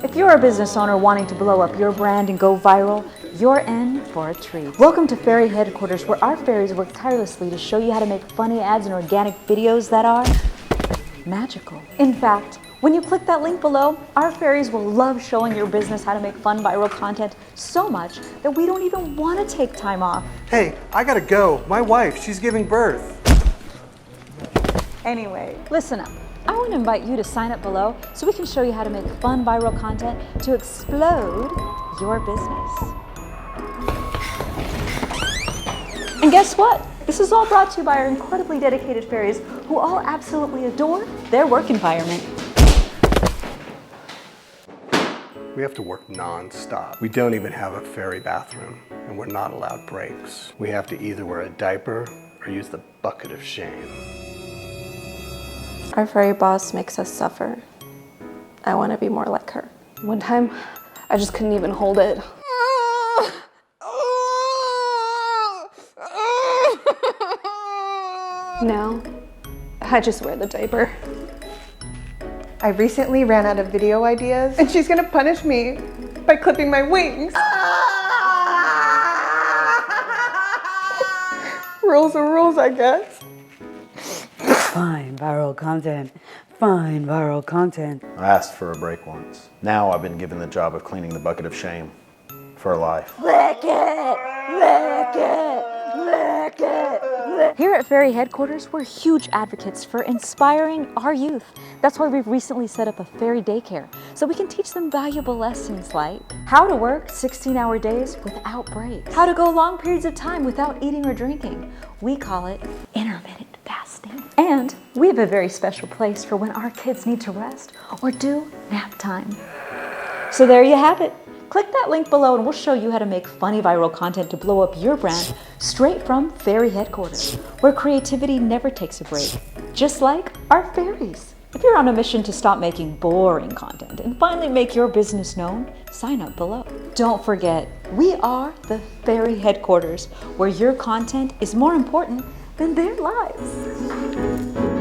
If you're a business owner wanting to blow up your brand and go viral, you're in for a treat. Welcome to Fairy Headquarters, where our fairies work tirelessly to show you how to make funny ads and organic videos that are magical. In fact, when you click that link below, our fairies will love showing your business how to make fun viral content so much that we don't even want to take time off. Hey, I gotta go. My wife, she's giving birth. Anyway, listen up. I want to invite you to sign up below so we can show you how to make fun viral content to explode your business. And guess what? This is all brought to you by our incredibly dedicated fairies who all absolutely adore their work environment. We have to work non-stop. We don't even have a fairy bathroom, and we're not allowed breaks. We have to either wear a diaper or use the bucket of shame. Our fairy boss makes us suffer. I want to be more like her. One time, I just couldn't even hold it. Now, I just wear the diaper. I recently ran out of video ideas, and she's gonna punish me by clipping my wings. Rules are rules, I guess. Fine viral content. Fine viral content. I asked for a break once. Now I've been given the job of cleaning the bucket of shame for life. Lick it! Lick it! Lick it! Here at Fairy Headquarters, we're huge advocates for inspiring our youth. That's why we've recently set up a fairy daycare, so we can teach them valuable lessons like how to work 16-hour days without breaks, how to go long periods of time without eating or drinking. We call it intermittent fasting. And we have a very special place for when our kids need to rest or do nap time. So there you have it. Click that link below and we'll show you how to make funny viral content to blow up your brand straight from Fairy Headquarters, where creativity never takes a break, just like our fairies. If you're on a mission to stop making boring content and finally make your business known, sign up below. Don't forget, we are the Fairy Headquarters, where your content is more important than their lives.